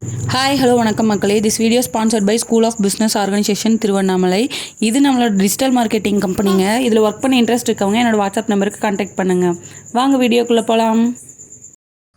Hi hello வணக்கம் மக்களே. This video sponsored by school of business organisation Tiruvannamalai. இது நம்மளோட டிஜிட்டல் மார்க்கெட்டிங் கம்பெனிங்க. இதில் ஒர்க் பண்ண இன்ட்ரெஸ்ட் இருக்கவங்க என்னோட வாட்ஸ்அப் நம்பருக்கு கான்டாக்ட் பண்ணுங்கள். வாங்க வீடியோக்குள்ளே போகலாம்.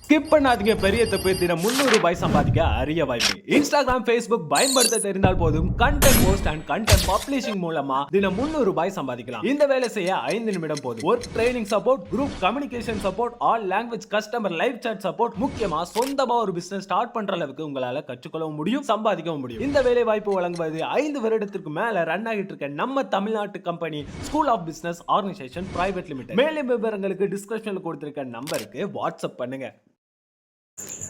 ஸ்கிப் பண்ணாதீங்க. பெரிய தப்பு. தினம் ₹300 சம்பாதிக்க அரிய வாய்ப்பு. இன்ஸ்டாகிராம், ஃபேஸ்புக் பயன்படுத்த தெரிந்தால் போதும். Content post and content publishing மூலமா தினம் ₹300 சம்பாதிக்கலாம். இந்த வேலை செய்ய 5 நிமிடம் போதும். Work training support, group communication support, all language customer live chat support, முக்கியமா சொந்தமா ஒரு பிசினஸ் ஸ்டார்ட் பண்ற அளவுக்கு உங்களால கற்றுக்கொள்ளவும் முடியும், சம்பாதிக்கவும் முடியும். இந்த வேலை வாய்ப்பு வழங்குவது 5 வருடத்திற்கு மேல ரன் ஆகிட்டு இருக்க நம்ம தமிழ்நாட்டு company school of business organisation private limited. மேலும் விவரங்களுக்கு டிஸ்கிரிப்ஷன்ல கொடுத்திருக்க நம்பருக்கு வாட்ஸ்அப் பண்ணுங்க.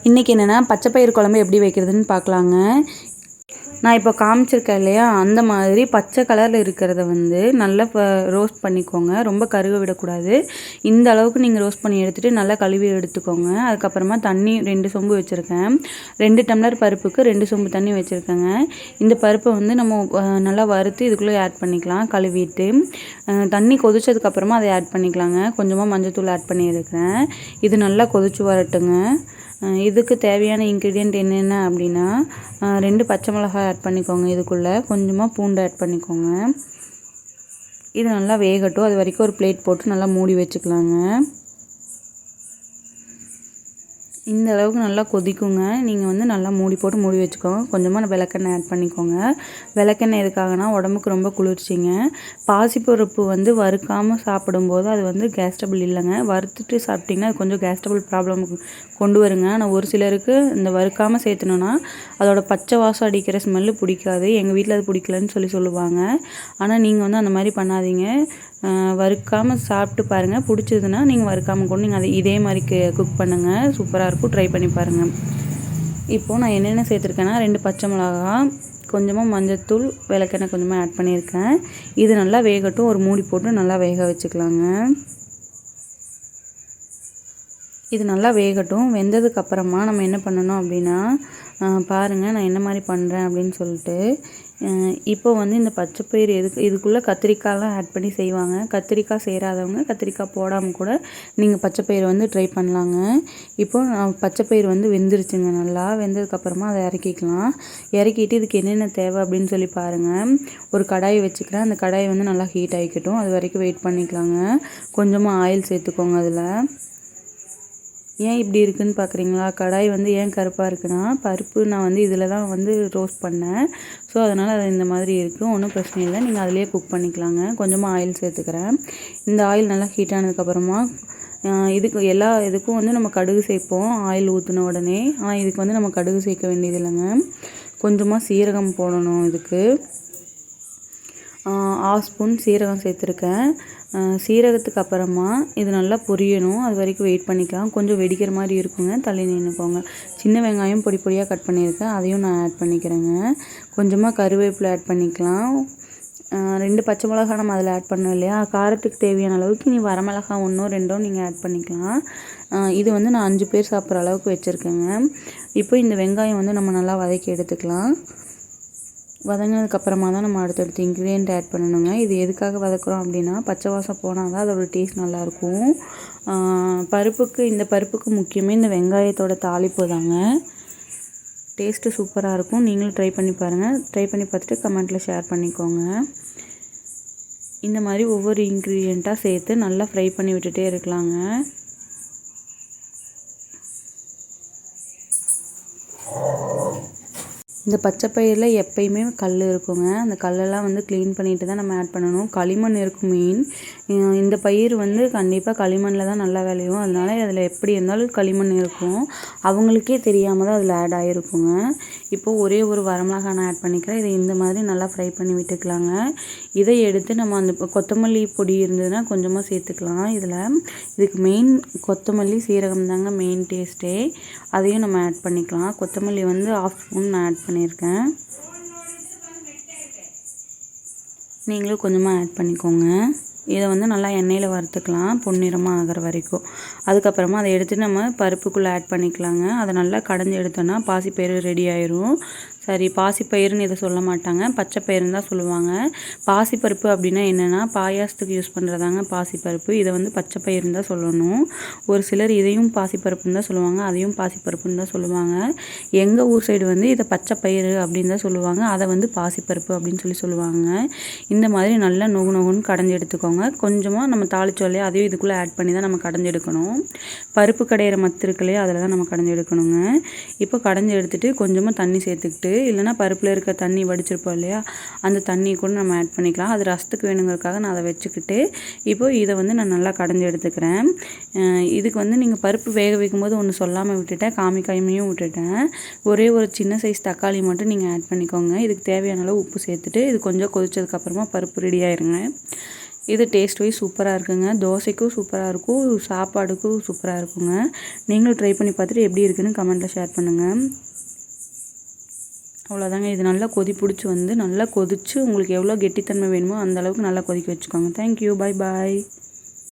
இன்றைக்கி என்னென்னா பச்சைப்பயிறு குழம்பு எப்படி வைக்கிறதுன்னு பார்க்கலாங்க. நான் இப்போ காமிச்சிருக்கேன் இல்லையா, அந்த மாதிரி பச்சை கலரில் இருக்கிறத நல்லா ரோஸ்ட் பண்ணிக்கோங்க. ரொம்ப கருக விடக்கூடாது. இந்த அளவுக்கு நீங்கள் ரோஸ்ட் பண்ணி எடுத்துகிட்டு நல்லா கழுவி எடுத்துக்கோங்க. அதுக்கப்புறமா தண்ணி 2 சொம்பு வச்சுருக்கேன். 2 டம்ளர் பருப்புக்கு 2 சொம்பு தண்ணி வச்சுருக்கேங்க. இந்த பருப்பை நம்ம நல்லா வறுத்து இதுக்குள்ளே ஆட் பண்ணிக்கலாம். கழுவிட்டு தண்ணி கொதிச்சதுக்கப்புறமா அதை ஆட் பண்ணிக்கலாங்க. கொஞ்சமாக மஞ்சள்தூள் ஆட் பண்ணியிருக்கிறேன். இது நல்லா கொதிச்சு வரட்டுங்க. இதுக்கு தேவையான இன்க்ரீடியன்ட் என்னென்ன அப்படின்னா 2 பச்சை மிளகாய் ஆட் பண்ணிக்கோங்க. இதுக்குள்ளே கொஞ்சமாக பூண்டு ஆட் பண்ணிக்கோங்க. இது நல்லா வேகட்டும். அது வரைக்கும் ஒரு பிளேட் போட்டு நல்லா மூடி வச்சுக்கலாங்க. இந்த அளவுக்கு நல்லா கொதிக்குங்க. நீங்கள் நல்லா மூடி போட்டு மூடி வச்சுக்கோங்க. கொஞ்சமாக விளக்கெண்ணெய் ஆட் பண்ணிக்கோங்க. விளக்கெண்ணெய் எதுக்காகனா உடம்புக்கு ரொம்ப குளிர்ச்சிங்க. பாசிப்பருப்பு வறுக்காமல் சாப்பிடும்போது அது கேஸ் ட்ரபிள் இல்லைங்க. வறுத்துட்டு சாப்பிட்டிங்கன்னா அது கொஞ்சம் கேஸ் ட்ரபிள் ப்ராப்ளம் கொண்டு வருங்க. ஆனால் ஒரு சிலருக்கு இந்த வறுக்காமல் சேர்த்துனோன்னா அதோட பச்சை வாசம் அடிக்கிற ஸ்மெல்லு பிடிக்காது. எங்கள் வீட்டில் அது பிடிக்கலன்னு சொல்லுவாங்க. ஆனால் நீங்கள் அந்த மாதிரி பண்ணாதீங்க. வறுக்காமல் சாப்பிட்டு பாருங்கள். பிடிச்சதுன்னா நீங்கள் வறுக்காமல் கூட நீங்கள் அதை இதே மாதிரி குக் பண்ணுங்கள். சூப்பராக இருக்கும். ட்ரை பண்ணி பாருங்கள். இப்போது நான் என்னென்ன சேர்த்துருக்கேன்னா 2 பச்சை மிளகா, கொஞ்சமாக மஞ்சள்தூள், விளக்கெண்ணெய் கொஞ்சமாக ஆட் பண்ணியிருக்கேன். இது நல்லா வேகட்டும். ஒரு மூடி போட்டு நல்லா வேக வச்சுக்கலாங்க. இது நல்லா வேகட்டும். வெந்ததுக்கப்புறமா நம்ம என்ன பண்ணணும் அப்படின்னா, பாருங்கள் நான் என்ன மாதிரி பண்ணுறேன் அப்படின்னு சொல்லிட்டு. இப்போ இந்த பச்சைப்பயிறு இதுக்குள்ளே கத்திரிக்காயெலாம் ஆட் பண்ணி செய்வாங்க. கத்திரிக்காய் சேராதவங்க கத்திரிக்காய் போடாமல் கூட நீங்கள் பச்சைப்பயிறு ட்ரை பண்ணலாங்க. இப்போது பச்சைப்பயிறு வெந்துருச்சுங்க. நல்லா வெந்ததுக்கப்புறமா அதை இறக்கிக்கலாம். இறக்கிட்டு இதுக்கு என்னென்ன தேவை அப்படின்னு சொல்லி பாருங்கள். ஒரு கடாயை வச்சுக்கிறேன். அந்த கடாயை நல்லா ஹீட் ஆகிக்கட்டும். அது வரைக்கும் வெயிட் பண்ணிக்கலாங்க. கொஞ்சமாக ஆயில் சேர்த்துக்கோங்க. அதில் ஏன் இப்படி இருக்குதுன்னு பார்க்குறீங்களா? கடாய் ஏன் கருப்பாக இருக்குன்னா, பருப்பு நான் இதில் தான் ரோஸ்ட் பண்ணேன். ஸோ அதனால் அது இந்த மாதிரி இருக்குது. ஒன்றும் பிரச்சனை இல்லை. நீங்கள் அதிலே குக் பண்ணிக்கலாங்க. கொஞ்சமாக ஆயில் சேர்த்துக்கிறேன். இந்த ஆயில் நல்லா ஹீட் ஆனதுக்கப்புறமா எல்லா இதுக்கும் நம்ம கடுகு சேர்ப்போம் ஆயில் ஊற்றின உடனே. ஆனால் இதுக்கு நம்ம கடுகு சேர்க்க வேண்டியது இல்லைங்க. கொஞ்சமாக சீரகம் போடணும். இதுக்கு 1/2 ஸ்பூன் சீரகம் சேர்த்துருக்கேன். சீரகத்துக்கு அப்புறமா இது நல்லா பொரியணும். அது வரைக்கும் வெயிட் பண்ணிக்கலாம். கொஞ்சம் வெடிக்கிற மாதிரி இருக்குங்க. தள்ளி நின்றுக்கோங்க. சின்ன வெங்காயம் பொடி பொடியாக கட் பண்ணியிருக்கேன். அதையும் நான் ஆட் பண்ணிக்கிறேங்க. கொஞ்சமாக கருவேப்பிலை ஆட் பண்ணிக்கலாம். 2 பச்சை மிளகா நம்ம அதில் ஆட் பண்ணோம் இல்லையா, காரத்துக்கு தேவையான அளவுக்கு நீ வரமிளகா 1ஓ 2ஓ நீங்கள் ஆட் பண்ணிக்கலாம். இது நான் 5 பேர் சாப்பிட்ற அளவுக்கு வச்சுருக்கேங்க. இப்போ இந்த வெங்காயம் நம்ம நல்லா வதக்கி எடுத்துக்கலாம். வதங்கினதுக்கப்புறமா தான் நம்ம அடுத்தடுத்து இன்க்ரீடியன்ட் ஆட் பண்ணணுங்க. இது எதுக்காக வதக்குறோம் அப்படின்னா, பச்சை வாசம் போனால் தான் அதோட டேஸ்ட் நல்லாயிருக்கும். இந்த பருப்புக்கு முக்கியமே இந்த வெங்காயத்தோட தாளிப்பு தாங்க. டேஸ்ட்டு சூப்பராக இருக்கும். நீங்களும் ட்ரை பண்ணி பாருங்கள். ட்ரை பண்ணி பார்த்துட்டு கமெண்ட்டில் ஷேர் பண்ணிக்கோங்க. இந்த மாதிரி ஒவ்வொரு இன்க்ரீடியண்ட்டாக சேர்த்து நல்லா ஃப்ரை பண்ணி விட்டுட்டே இருக்கலாங்க. இந்த பச்சைப்பயிரில் எப்பயுமே கல் இருக்குங்க. அந்த கல்லெல்லாம் க்ளீன் பண்ணிட்டு தான் நம்ம ஆட் பண்ணணும். களிமண் இருக்கும் மெயின். இந்த பயிர் கண்டிப்பாக களிமண்ணில் தான் நல்லா விளையும். அதனால அதில் எப்படி இருந்தாலும் களிமண் இருக்கும். அவங்களுக்கே தெரியாமல் தான் அதில் ஆட் ஆகிருக்குங்க. இப்போது ஒரே ஒரு வரமிளகாய் நான் ஆட் பண்ணிக்கிறேன். இதை இந்த மாதிரி நல்லா ஃப்ரை பண்ணி விட்டுக்கலாங்க. இதை எடுத்து நம்ம அந்த கொத்தமல்லி பொடி இருந்ததுன்னா கொஞ்சமாக சேர்த்துக்கலாம். இதுக்கு மெயின் கொத்தமல்லி சீரகம் தாங்க மெயின் டேஸ்ட்டே. அதையும் நம்ம ஆட் பண்ணிக்கலாம். கொத்தமல்லி 1/2 ஸ்பூன் நான் ஆட் பண்ணியிருக்கேன். நீங்களும் கொஞ்சமாக ஆட் பண்ணிக்கோங்க. இதை நல்லா எண்ணெயில் வறுத்துக்கலாம் பொன்னிறமாக ஆகிற வரைக்கும். அதுக்கப்புறமா அதை எடுத்து நம்ம பருப்புக்குள்ளே ஆட் பண்ணிக்கலாங்க. அதை நல்லா கடைஞ்சி எடுத்தோன்னா பாசிப்பயிறு ரெடி ஆயிரும். சாரி பாசிப்பயிறுன்னு இதை சொல்ல மாட்டாங்க, பச்சை பயிறுன்னு தான் சொல்லுவாங்க. பாசிப்பருப்பு அப்படின்னா என்னென்னா பாயாசத்துக்கு யூஸ் பண்ணுறதாங்க பாசிப்பருப்பு. இதை வந்து பச்சை பயிறுன்னு தான் சொல்லணும். ஒரு சிலர் இதையும் பாசிப்பருப்புன்னு தான் சொல்லுவாங்க, அதையும் பாசிப்பருப்புன்னு தான் சொல்லுவாங்க. எங்கள் ஊர் சைடு வந்து இதை பச்சை பயிறு அப்படின்னு தான் சொல்லுவாங்க, அதை வந்து பாசிப்பருப்பு அப்படின்னு சொல்லுவாங்க. இந்த மாதிரி நல்லா நொகு நொகுன்னு கடைஞ்சி எடுத்துக்கோங்க. கொஞ்சமாக நம்ம தாளிச்சோம் இல்லையா, அதையும் இதுக்குள்ளே ஆட் பண்ணி தான் நம்ம கடைஞ்சி எடுக்கணும். பருப்பு கடையிற மத்து இருக்கு இல்லையா, அதில் தான் நம்ம கடைஞ்சி எடுக்கணுங்க. இப்போ கடைஞ்சி எடுத்துகிட்டு கொஞ்சமாக தண்ணி சேர்த்துக்கிட்டு, இல்லைனா பருப்பில் இருக்க தண்ணி வடிச்சிருப்போம் இல்லையா, அந்த தண்ணியை கூட நம்ம ஆட் பண்ணிக்கலாம். அது ரசத்துக்கு வேணுங்கிறதுக்காக நான் அதை வச்சுக்கிட்டு இப்போது இதை வந்து நான் நல்லா கடைஞ்சி எடுத்துக்கிறேன். இதுக்கு வந்து நீங்கள் பருப்பு வேக வைக்கும்போது ஒன்று சொல்லாமல் விட்டுட்டேன், காமிக்காமையும் விட்டுட்டேன். ஒரே ஒரு சின்ன சைஸ் தக்காளி மட்டும் நீங்கள் ஆட் பண்ணிக்கோங்க. இதுக்கு தேவையான அளவு உப்பு சேர்த்துட்டு இது கொஞ்சம் கொதிச்சதுக்கப்புறமா பருப்பு ரெடி ஆயிருங்க. இது டேஸ்ட் வைஸ் சூப்பராக இருக்குங்க. தோசைக்கும் சூப்பராக இருக்கும், சாப்பாடுக்கும் சூப்பராக இருக்குங்க. நீங்களும் ட்ரை பண்ணி பார்த்துட்டு எப்படி இருக்குன்னு கமெண்ட்டில் ஷேர் பண்ணுங்கள். அவ்வளோதாங்க. இது நல்லா கொதி பிடிச்சி வந்து நல்லா கொதித்து உங்களுக்கு எவ்வளோ கெட்டித்தன்மை வேணுமோ அந்த அளவுக்கு நல்லா கொதிக்க வச்சுக்கோங்க. தேங்க்யூ, பாய் பாய்.